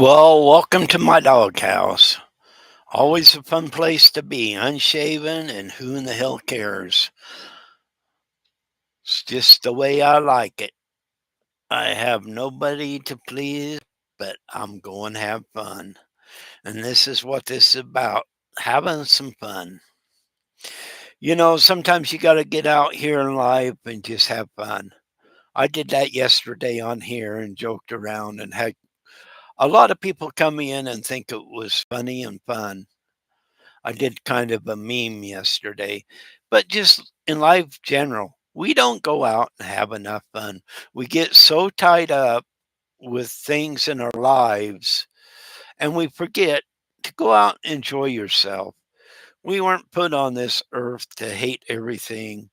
Well, welcome to my doghouse. Always a fun place to be, unshaven, and who in the hell cares? It's just the way I like it. I have nobody to please, but I'm going to have fun. And this is what this is about, having some fun. Sometimes you got to get out here in life and just have fun. I did that yesterday on here and joked around and had a lot of people come in and think it was funny and fun. I did kind of a meme yesterday, but just in life general, we don't go out and have enough fun. We get so tied up with things in our lives and we forget to go out and enjoy yourself. We weren't put on this earth to hate everything.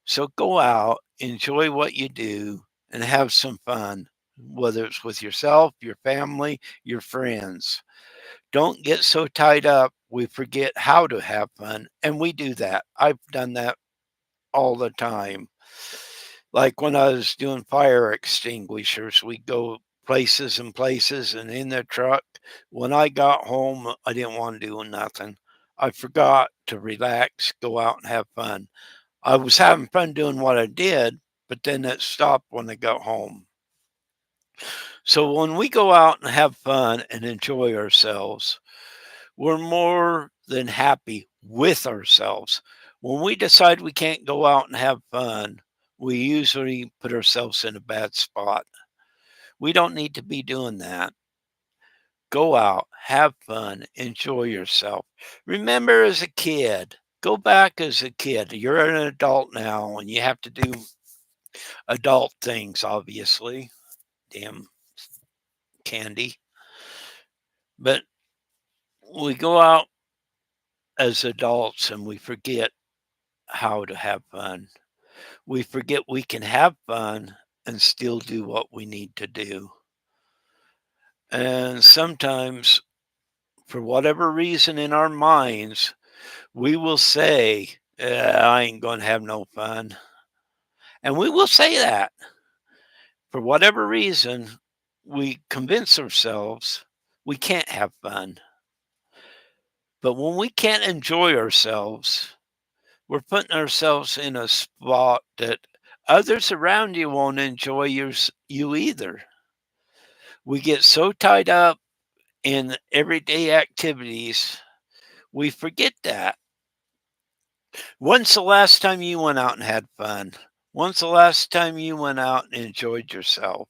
So go out, enjoy what you do, and have some fun, whether it's with yourself, your family, your friends. Don't get so tied up we forget how to have fun, and we do that. I've done that all the time. Like when I was doing fire extinguishers, we go places and places and in the truck. When I got home, I didn't want to do nothing. I forgot to relax, go out and have fun. I was having fun doing what I did, but then it stopped when I got home. So when we go out and have fun and enjoy ourselves, we're more than happy with ourselves. When we decide we can't go out and have fun, we usually put ourselves in a bad spot. We don't need to be doing that. Go out, have fun, enjoy yourself. Remember as a kid, go back as a kid. You're an adult now and you have to do adult things, obviously. Damn candy. But we go out as adults and we forget how to have fun. We forget we can have fun and still do what we need to do. And sometimes, for whatever reason in our minds, we will say, I ain't going to have no fun. And we will say that for whatever reason, we convince ourselves we can't have fun. But when we can't enjoy ourselves, we're putting ourselves in a spot that others around you won't enjoy you either. We get so tied up in everyday activities, we forget that. When's the last time you went out and had fun? When's the last time you went out and enjoyed yourself?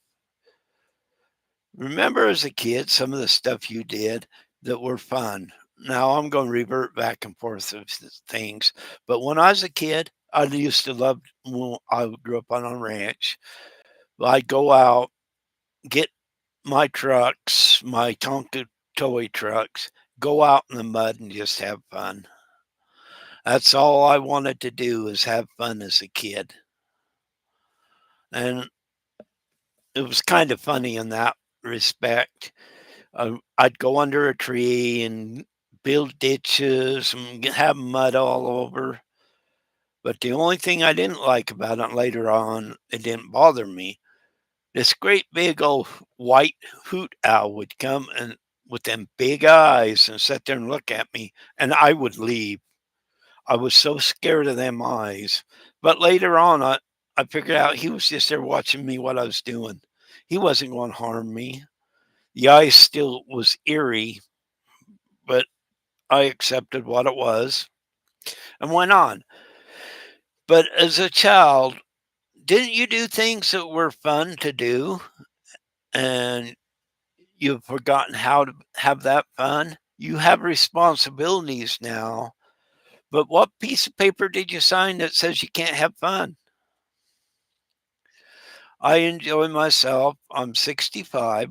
Remember as a kid some of the stuff you did that were fun. Now I'm going to revert back and forth of things, but when I was a kid, I used to love. Well, I grew up on a ranch. I'd go out, get my trucks, my Tonka toy trucks, go out in the mud and just have fun. That's all I wanted to do is have fun as a kid. And it was kind of funny in that respect. I'd go under a tree and build ditches and have mud all over. But the only thing I didn't like about it later on, it didn't bother me. This great big old white hoot owl would come and with them big eyes and sit there and look at me, and I would leave. I was so scared of them eyes. But later on, I figured out he was just there watching me what I was doing. He wasn't going to harm me. The eyes still was eerie, but I accepted what it was and went on. But as a child, didn't you do things that were fun to do and you've forgotten how to have that fun? You have responsibilities now, but what piece of paper did you sign that says you can't have fun? I enjoy myself. I'm 65.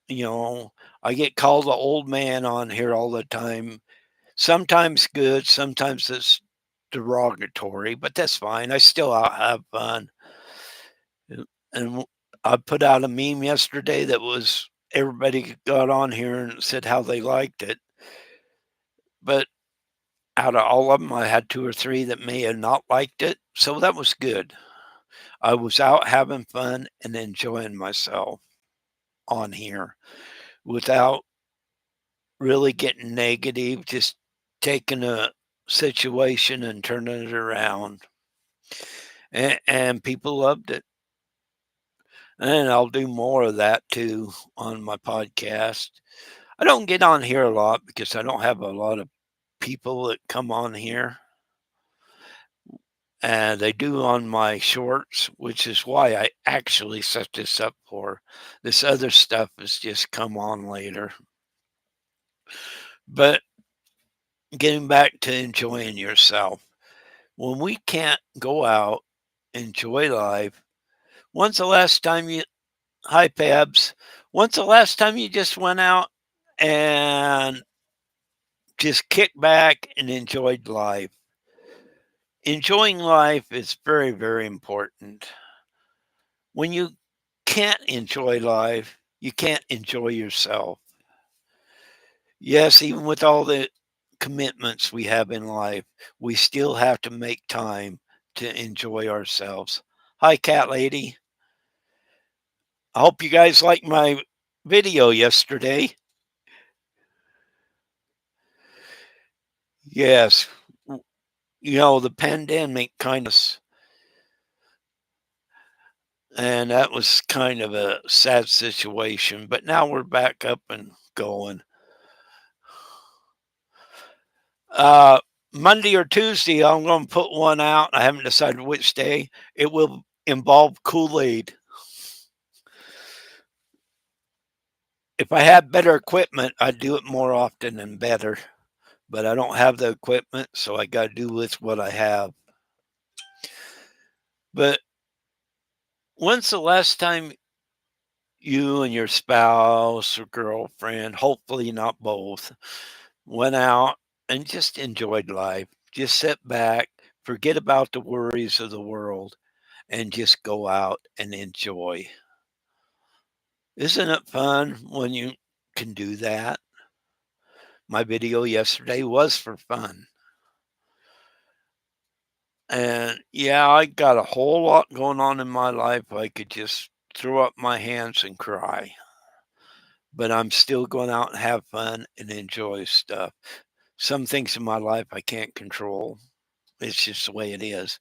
You know, I get called the old man on here all the time. Sometimes good, sometimes it's derogatory, but that's fine. I still have fun. And I put out a meme yesterday that was everybody got on here and said how they liked it. But out of all of them, I had two or three that may have not liked it. So that was good. I was out having fun and enjoying myself on here. without really getting negative, just taking a situation and turning it around. And people loved it. And I'll do more of that too on my podcast. I don't get on here a lot because I don't have a lot of people that come on here. And they do on my shorts, which is why I actually set this up for. This other stuff has just come on later. But getting back to enjoying yourself, when we can't go out, enjoy life, when's the last time you, hi, Pabs, when's the last time you just went out and just kicked back and enjoyed life? Enjoying life is very, very important. When you can't enjoy life, you can't enjoy yourself. Yes, even with all the commitments we have in life, we still have to make time to enjoy ourselves. Hi, cat lady. I hope you guys liked my video yesterday. Yes, the pandemic kind of, and that was kind of a sad situation, but now we're back up and going. Uh, Monday or Tuesday, I'm going to put one out. I haven't decided which day. It will involve Kool-Aid. If I had better equipment, I'd do it more often and better. But I don't have the equipment, so I got to do with what I have. But when's the last time you and your spouse or girlfriend, hopefully not both, went out and just enjoyed life? Just sit back, forget about the worries of the world, and just go out and enjoy. Isn't it fun when you can do that? My video yesterday was for fun. And yeah, I got a whole lot going on in my life. I could just throw up my hands and cry. But I'm still going out and have fun and enjoy stuff. Some things in my life I can't control. It's just the way it is.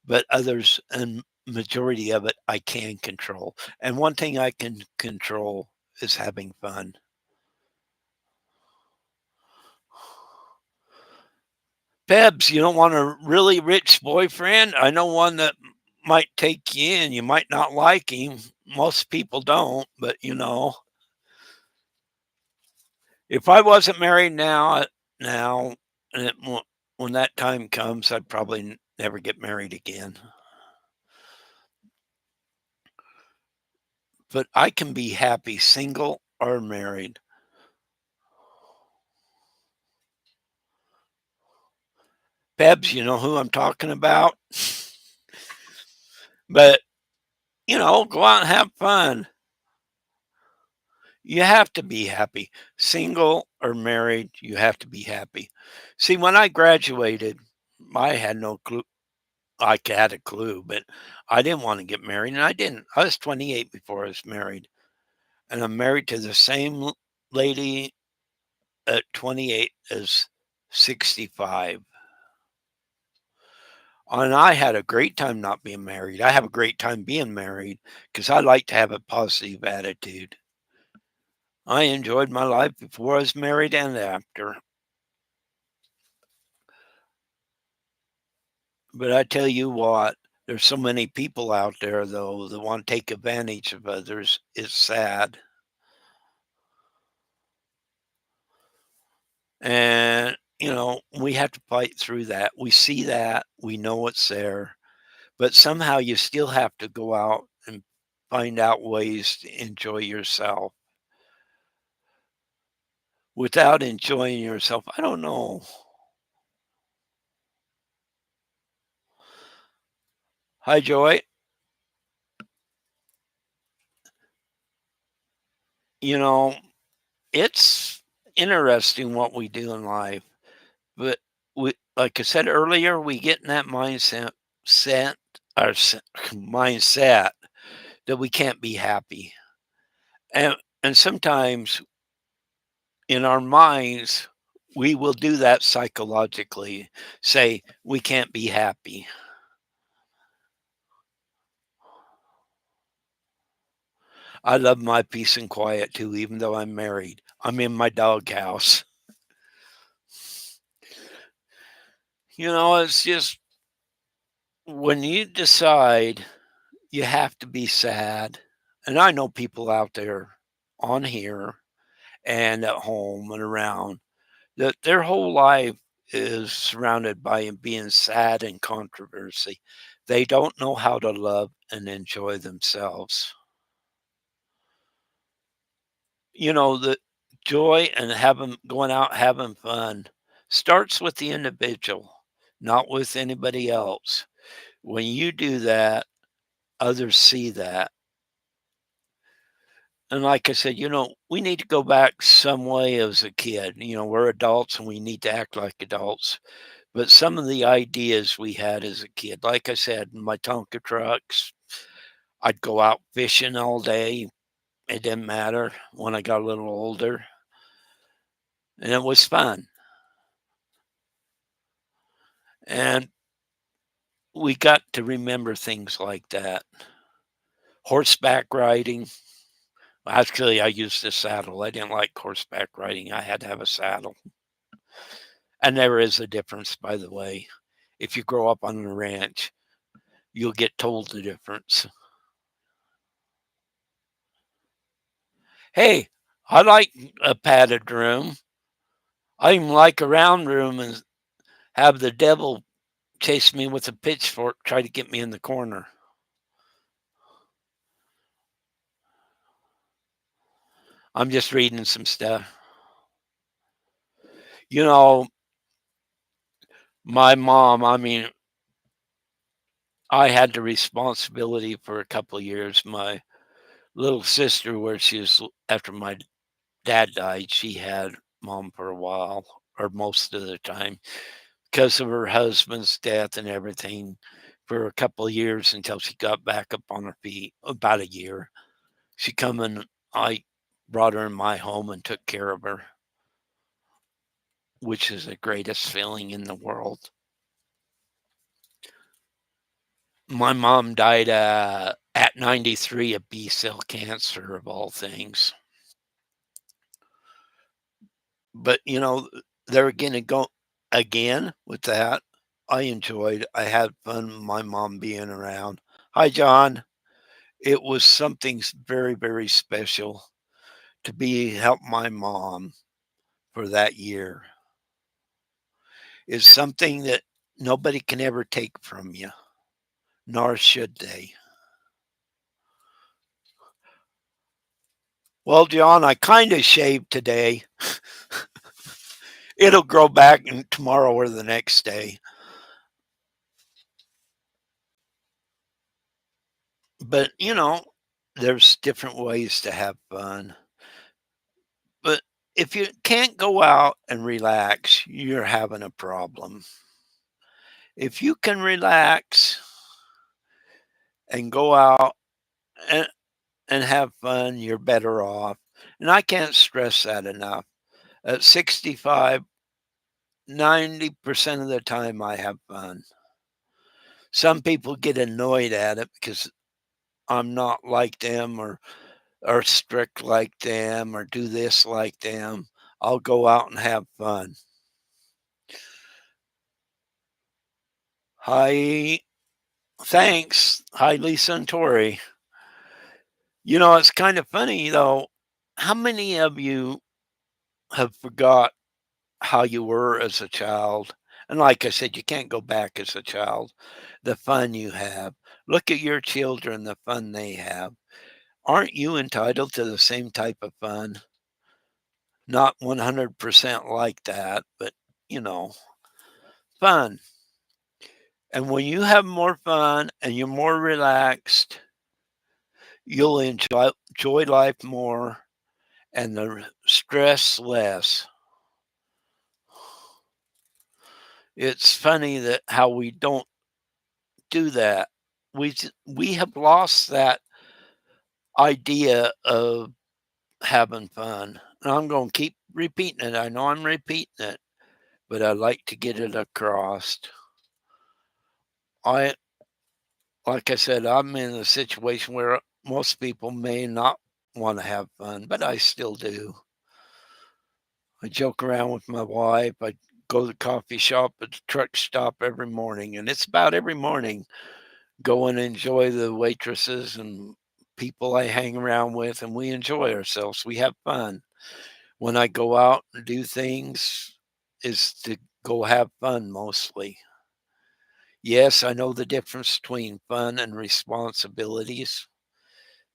But others and majority of it I can control. And one thing I can control is having fun. Pebs, you don't want a really rich boyfriend? I know one that might take you in. You might not like him. Most people don't, but if I wasn't married now, and when that time comes, I'd probably never get married again. But I can be happy single or married. Pebs, you know who I'm talking about? But, go out and have fun. You have to be happy. Single or married, you have to be happy. See, when I graduated, I had no clue. I had a clue, but I didn't want to get married, and I didn't. I was 28 before I was married, and I'm married to the same lady at 28 as 65. And I had a great time not being married. I have a great time being married because I like to have a positive attitude. I enjoyed my life before I was married and after. But I tell you what, there's so many people out there, though, that want to take advantage of others. It's sad. And, we have to fight through that. We see that, we know it's there, but somehow you still have to go out and find out ways to enjoy yourself. Without enjoying yourself, I don't know. Hi, Joy. You know, it's interesting what we do in life, but like I said earlier, we get in that set, our mindset that we can't be happy, and and sometimes in our minds, we will do that psychologically, say, "We can't be happy." I love my peace and quiet too, even though I'm married. I'm in my doghouse. It's just when you decide you have to be sad, and I know people out there on here and at home and around that their whole life is surrounded by being sad and controversy. They don't know how to love and enjoy themselves. The joy and having going out having fun starts with the individual, not with anybody else. When you do that, others see that. And like I said, we need to go back some way as a kid. We're adults and we need to act like adults. But some of the ideas we had as a kid, like I said, my Tonka trucks, I'd go out fishing all day. It didn't matter when I got a little older, and it was fun. And we got to remember things like that. Horseback riding. Actually, I used a saddle. I didn't like horseback riding. I had to have a saddle. And there is a difference, by the way. If you grow up on a ranch, you'll get told the difference. Hey, I like a padded room. I even like a round room and have the devil chase me with a pitchfork, try to get me in the corner. I'm just reading some stuff. You know, my mom, I mean, I had the responsibility for a couple of years. My little sister, where she was after my dad died, she had mom for a while or most of the time because of her husband's death and everything for a couple of years until she got back up on her feet, about a year. She come and I brought her in my home and took care of her, which is the greatest feeling in the world. My mom died at 93 of B cell cancer, of all things. But, they're gonna go again with that. I had fun with my mom being around. Hi, John. It was something very, very special to be help my mom for that year. It's something that nobody can ever take from you, nor should they. Well, John, I kind of shaved today. It'll grow back tomorrow or the next day. But, there's different ways to have fun. But if you can't go out and relax, you're having a problem. If you can relax and go out and, and have fun, you're better off. And I can't stress that enough. At 65, 90% of the time, I have fun. Some people get annoyed at it because I'm not like them or strict like them or do this like them. I'll go out and have fun. Hi, thanks. Hi, Lisa and Tori. It's kind of funny though. How many of you have forgot how you were as a child? And like I said, you can't go back as a child. The fun you have. Look at your children, the fun they have. Aren't you entitled to the same type of fun? Not 100% like that, but you know, fun. And when you have more fun and you're more relaxed, you'll enjoy life more and the stress less. It's funny that how we don't do that. We have lost that idea of having fun. And I'm going to keep repeating it. I know I'm repeating it, but I like to get it across. I, like I said, I'm in a situation where most people may not want to have fun, but I still do. I joke around with my wife. I go to the coffee shop at the truck stop every morning, and it's about every morning go and enjoy the waitresses and people I hang around with, and we enjoy ourselves. We have fun. When I go out and do things, is to go have fun mostly. Yes, I know the difference between fun and responsibilities,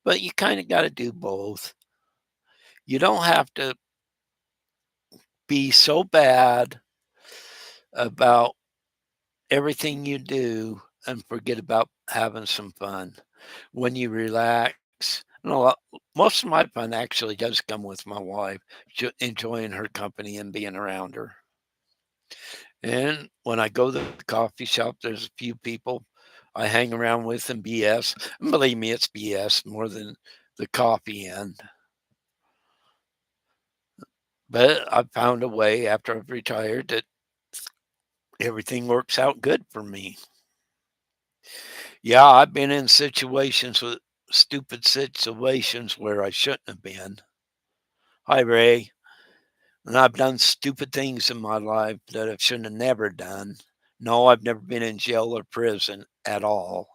but you kind of got to do both. You don't have to be so bad about everything you do and forget about having some fun. When you relax, and a lot, most of my fun actually does come with my wife, enjoying her company and being around her. And when I go to the coffee shop, there's a few people I hang around with and BS. And believe me, it's BS more than the coffee end. But I've found a way after I've retired that everything works out good for me. Yeah, I've been in situations with stupid situations where I shouldn't have been. Hi, Ray. And I've done stupid things in my life that I shouldn't have never done. No, I've never been in jail or prison at all,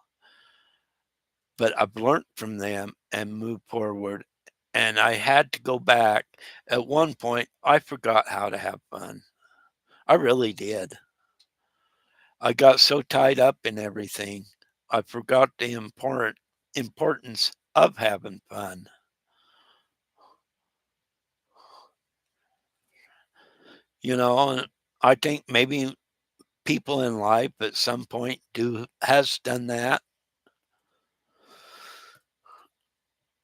but I've learned from them and moved forward. And I had to go back. At one point, I forgot how to have fun. I really did. I got so tied up in everything, I forgot the importance of having fun. And I think maybe people in life at some point do has done that,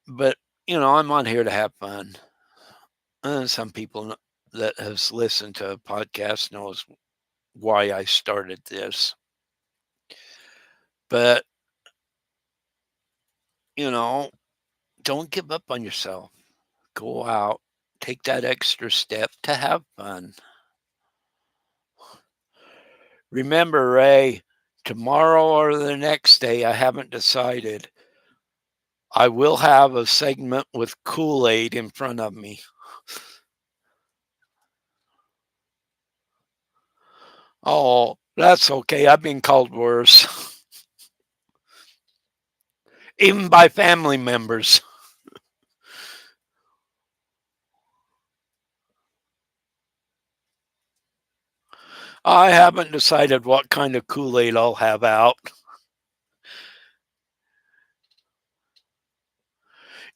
but I'm on here to have fun. And some people that has listened to a podcast knows why I started this. But, you know, don't give up on yourself. Go out, take that extra step to have fun. Remember, Ray, tomorrow or the next day, I haven't decided. I will have a segment with Kool-Aid in front of me. Oh, that's okay. I've been called worse, even by family members. I haven't decided what kind of Kool-Aid I'll have out.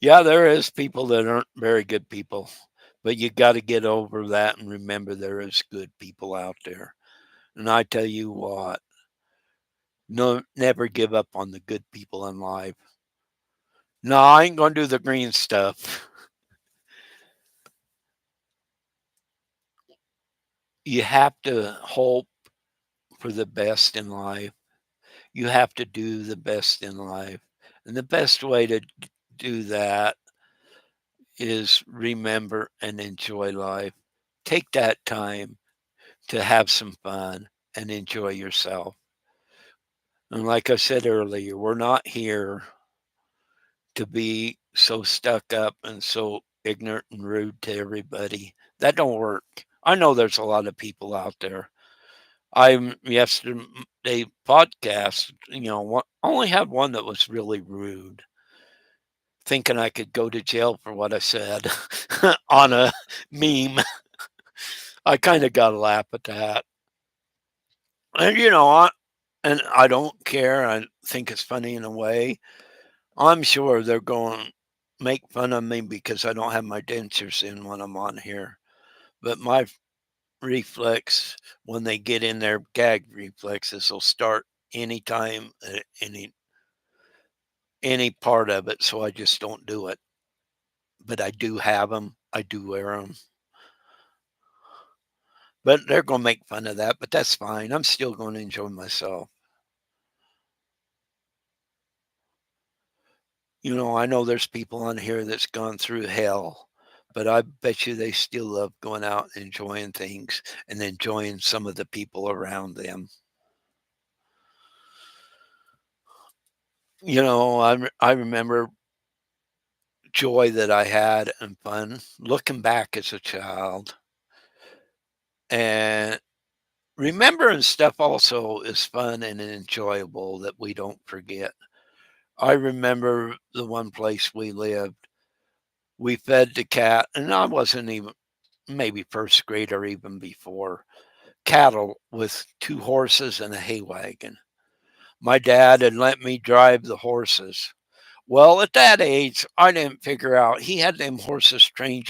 Yeah, there is people that aren't very good people, but you got to get over that and remember there is good people out there. And I tell you what, no, never give up on the good people in life. No, I ain't gonna do the green stuff. You have to hope for the best in life. You have to do the best in life. And the best way to do that is remember and enjoy life. Take that time to have some fun and enjoy yourself. And like I said earlier, we're not here to be so stuck up and so ignorant and rude to everybody. That don't work. I know there's a lot of people out there. I yesterday podcast, only had one that was really rude, thinking I could go to jail for what I said on a meme. I kind of got to laugh at that. And I don't care. I think it's funny in a way. I'm sure they're going to make fun of me because I don't have my dentures in when I'm on here. But my reflex, when they get in their gag reflexes, will start anytime, any part of it. So I just don't do it. But I do have them. I do wear them. But they're going to make fun of that. But that's fine. I'm still going to enjoy myself. I know there's people on here that's gone through hell, but I bet you they still love going out and enjoying things and enjoying some of the people around them. I remember joy that I had and fun looking back as a child, and remembering stuff also is fun and enjoyable that we don't forget. I remember the one place we lived, we fed the cat, and I wasn't even maybe first grade or even before, cattle with 2 horses and a hay wagon. My dad had let me drive the horses. Well, at that age, I didn't figure out he had them horses trained.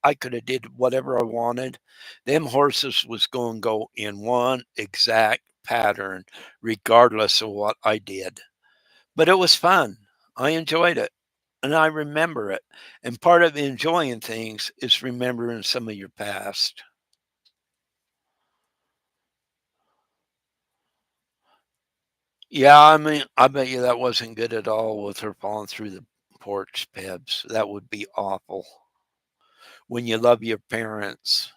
I could have did whatever I wanted. Them horses was going to go in one exact pattern, regardless of what I did. But it was fun. I enjoyed it, and I remember it. And part of enjoying things is remembering some of your past. Yeah, I mean, I bet you that wasn't good at all with her falling through the porch, Pebs. That would be awful. When you love your parents,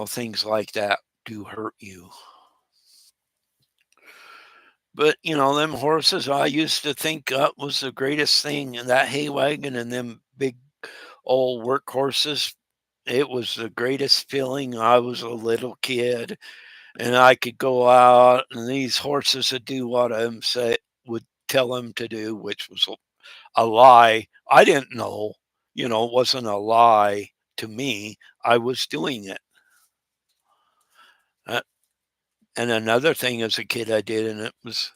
things like that do hurt you. But, them horses, I used to think that was the greatest thing. And that hay wagon and them big old workhorses, it was the greatest feeling. I was a little kid and I could go out and these horses would do what would tell them to do, which was a lie. I didn't know, it wasn't a lie to me. I was doing it. Uh, and another thing as a kid I did, and it was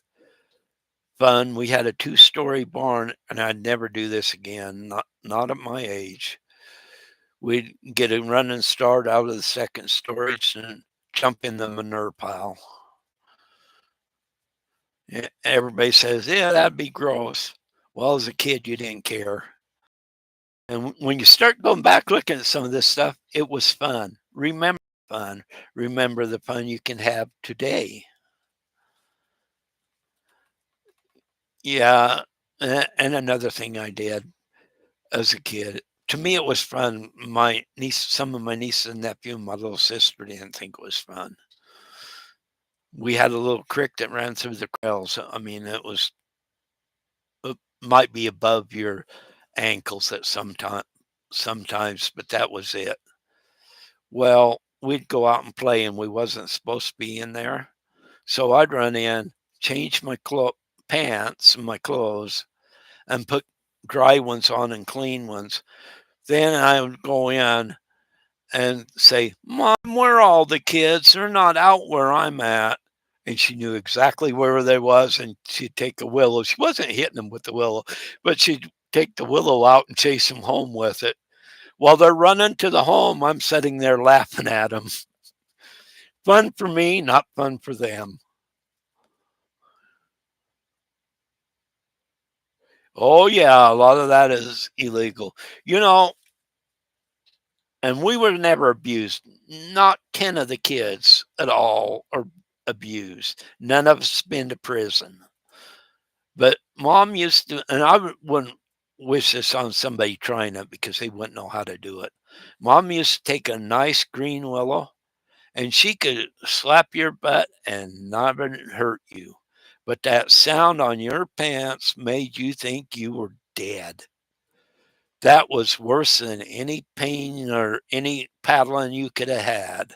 fun. We had a two-story barn, and I'd never do this again. Not at my age. We'd get a running start out of the second storage and jump in the manure pile. Everybody says, "Yeah, that'd be gross." Well, as a kid, you didn't care. And when you start going back looking at some of this stuff, it was fun. Remember fun. Remember the fun you can have today. Yeah. And another thing I did as a kid, to me, it was fun. Some of my nieces and nephew, and my little sister didn't think it was fun. We had a little creek that ran through the trails. I mean, it might be above your ankles at sometimes, but that was it. Well, we'd go out and play, and we wasn't supposed to be in there. So I'd run in, change my pants, my clothes, and put dry ones on and clean ones. Then I would go in and say, "Mom, where are all the kids? They're not out where I'm at." And she knew exactly where they was, and she'd take a willow. She wasn't hitting them with the willow, but she'd take the willow out and chase them home with it. While they're running to the home, I'm sitting there laughing at them. Fun for me, not fun for them. Oh, yeah, a lot of that is illegal. You know, and we were never abused. Not 10 of the kids at all are abused. None of us been to prison. But mom used to, and wouldn't wish this on somebody trying it because they wouldn't know how to do it. Mom used to take a nice green willow and she could slap your butt and not even hurt you. But that sound on your pants made you think you were dead. That was worse than any pain or any paddling you could have had.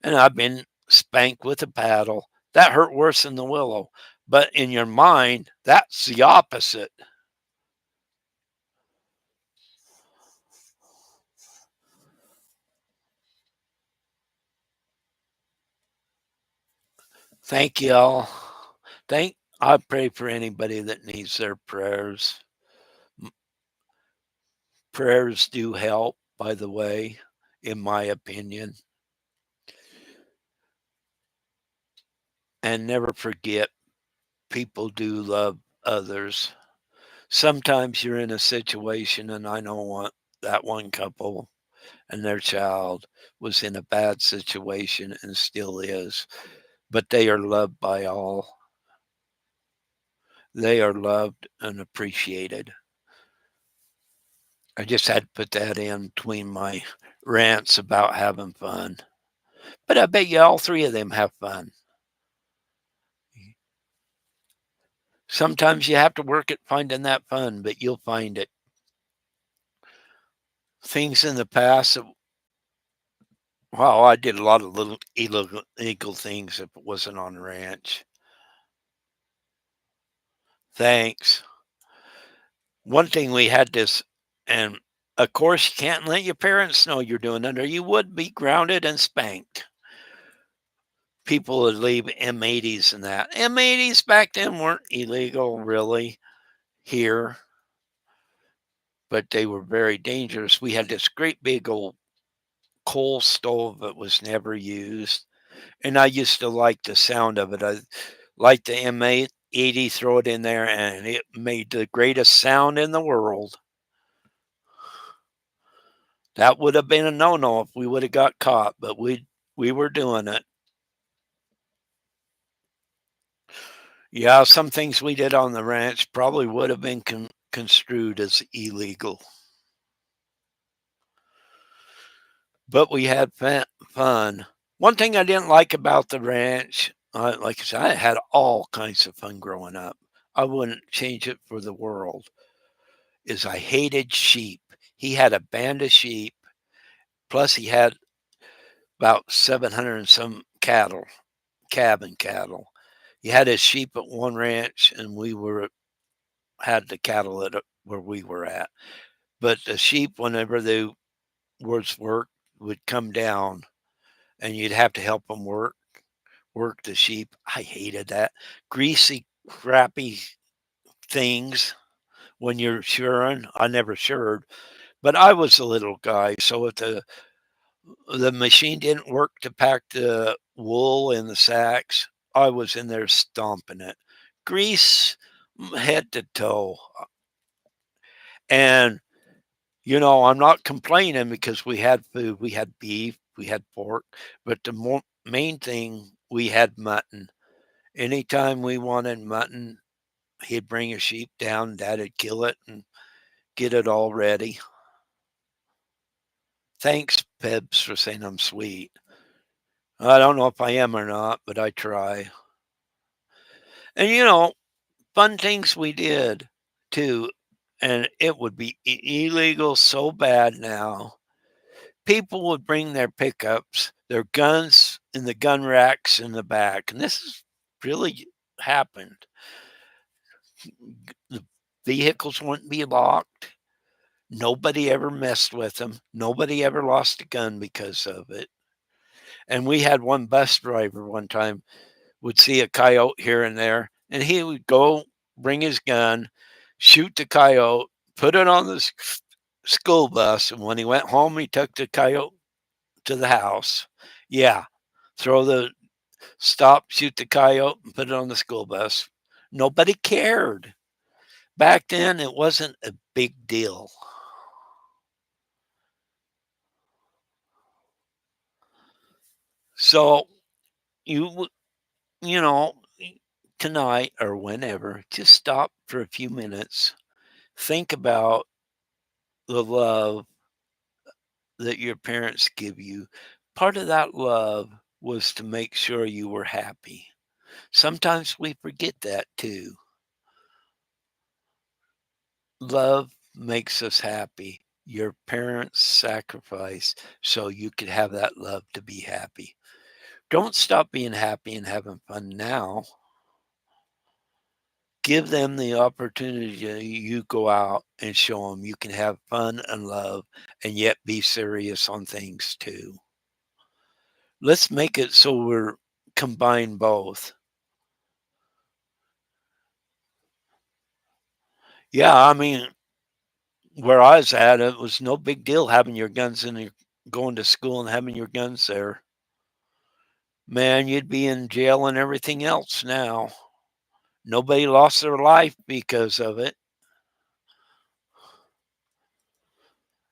And I've been spanked with a paddle. That hurt worse than the willow. But in your mind, that's the opposite. Thank y'all. I pray for anybody that needs their prayers. Prayers do help, by the way, in my opinion. And never forget, people do love others. Sometimes you're in a situation, and I know that one couple and their child was in a bad situation and still is, but they are loved by all. They are loved and appreciated. I just had to put that in between my rants about having fun. But I bet you all three of them have fun. Sometimes you have to work at finding that fun, but you'll find it. Things in the past that, wow, I did a lot of little illegal things if it wasn't on the ranch. Thanks. One thing we had this, and of course, you can't let your parents know you're doing it, or you would be grounded and spanked. People would leave M80s and that. M80s back then weren't illegal, really, here, but they were very dangerous. We had this great big old coal stove that was never used, and I used to like the sound of it. I liked the M80, throw it in there, and it made the greatest sound in the world. That would have been a no-no if we would have got caught, but we were doing it. Yeah, some things we did on the ranch probably would have been construed as illegal, but we had fun. One thing I didn't like about the ranch, like I said, I had all kinds of fun growing up. I wouldn't change it for the world. Is I hated sheep. He had a band of sheep, plus he had about 700 and some cattle, cabin cattle. He had his sheep at one ranch, and we were had the cattle at where we were at. But the sheep, whenever they was work, would come down, and you'd have to help them work the sheep. I hated that greasy, crappy things when you're shoring. I never shored, but I was a little guy, so if the machine didn't work to pack the wool in the sacks, I was in there stomping it. Grease head to toe. And, I'm not complaining because we had food. We had beef, we had pork, but the main thing, we had mutton. Anytime we wanted mutton, he'd bring a sheep down, Dad'd kill it and get it all ready. Thanks, Pebs, for saying I'm sweet. I don't know if I am or not, but I try. And fun things we did too, and it would be illegal so bad now. People would bring their pickups, their guns in the gun racks in the back, and this has really happened. The vehicles wouldn't be locked. Nobody ever messed with them. Nobody ever lost a gun because of it. And we had one bus driver one time would see a coyote here and there, and he would go bring his gun, shoot the coyote, put it on the school bus, and when he went home, he took the coyote to the house. Yeah, throw the stop, shoot the coyote, and put it on the school bus. Nobody cared. Back then, it wasn't a big deal. So you you know tonight or whenever, just stop for a few minutes. Think about the love that your parents give you. Part of that love was to make sure you were happy. Sometimes we forget that too. Love makes us happy. Your parents sacrificed so you could have that love to be happy. Don't stop being happy and having fun now. Give them the opportunity to you go out and show them you can have fun and love and yet be serious on things too. Let's make it so we're combine both. Yeah, I mean, where I was at, it was no big deal having your guns in your going to school and having your guns there. Man, you'd be in jail and everything else now. Nobody lost their life because of it.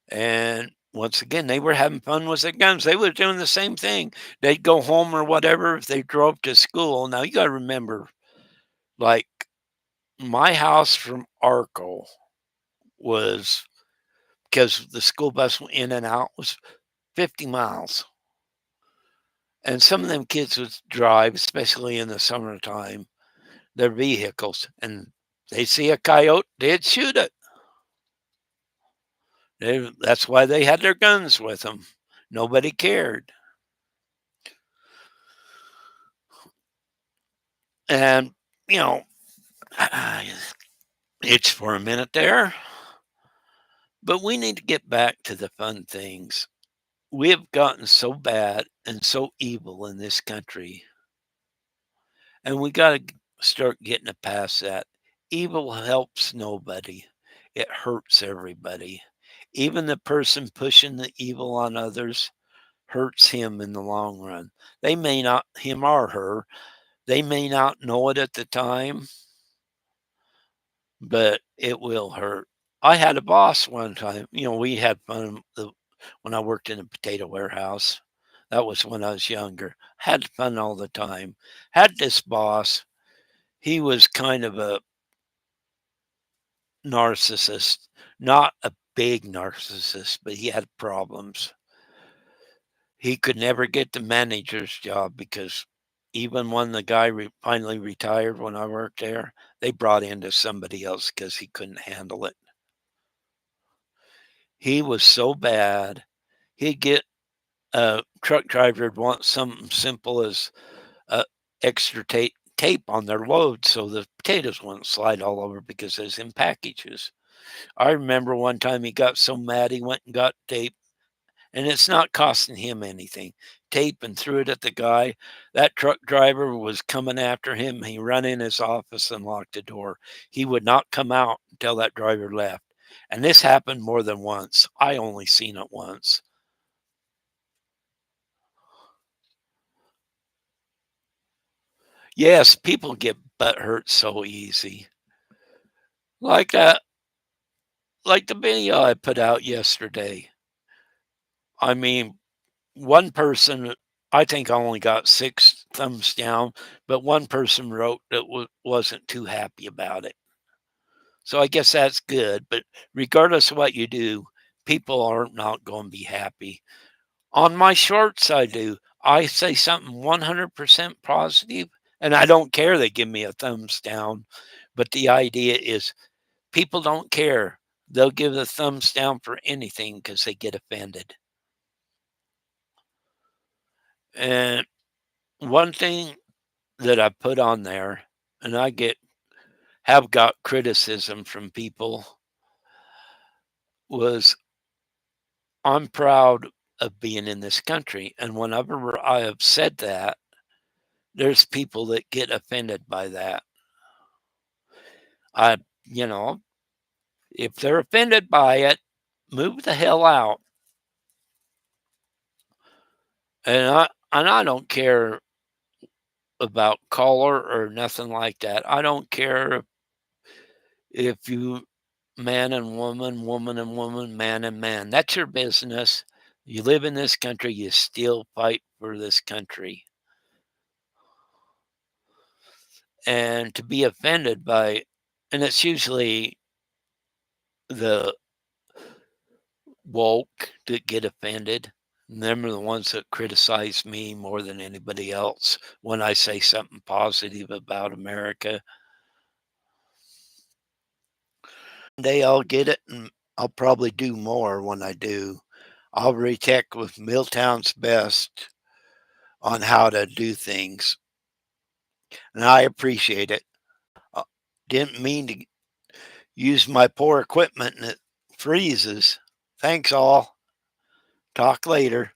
And once again, they were having fun with their guns. They were doing the same thing. They'd go home or whatever if they drove to school. Now you got to remember, like my house from Arco was because the school bus in and out was 50 miles. And some of them kids would drive, especially in the summertime, their vehicles, and they see a coyote, they'd shoot it. That's why they had their guns with them. Nobody cared. And, you know, it's for a minute there, but we need to get back to the fun things. We have gotten so bad and so evil in this country, and we got to start getting it past that. Evil helps nobody, it hurts everybody. Even the person pushing the evil on others hurts him in the long run. They may not, him or her, they may not know it at the time, but it will hurt. I had a boss one time, we had fun when I worked in a potato warehouse. That was when I was younger. Had fun all the time. Had this boss, he was kind of a narcissist, not a big narcissist, but he had problems. He could never get the manager's job because even when the guy finally retired when I worked there, they brought in to somebody else because he couldn't handle it. He was so bad. He'd get a truck driver would want something simple as extra tape on their load so the potatoes wouldn't slide all over because it's in packages. I remember one time he got so mad he went and got tape, and it's not costing him anything. Tape and threw it at the guy. That truck driver was coming after him. He ran in his office and locked the door. He would not come out until that driver left. And this happened more than once. I only seen it once. Yes, people get butt hurt so easy. Like that, like the video I put out yesterday. I mean, one person, I think I only got 6 thumbs down, but one person wrote that wasn't too happy about it. So I guess that's good, but regardless of what you do, people are not going to be happy. On my shorts, I do. I say something 100% positive, and I don't care they give me a thumbs down. But the idea is people don't care. They'll give the thumbs down for anything because they get offended. And one thing that I put on there, and I have got criticism from people, was I'm proud of being in this country. And whenever I have said that, there's people that get offended by that. I, you know, if they're offended by it, move the hell out. And I don't care about color or nothing like that. I don't care if you man and woman, woman and woman, man and man. That's your business. You live in this country, you still fight for this country. And to be offended by, and it's usually the woke that get offended. And them are the ones that criticize me more than anybody else when I say something positive about America. I'll get it, and I'll probably do more when I do. I'll recheck with Milltown's Best on how to do things, and I appreciate it. Uh, didn't mean to use my poor equipment and it freezes. Thanks all. Talk later.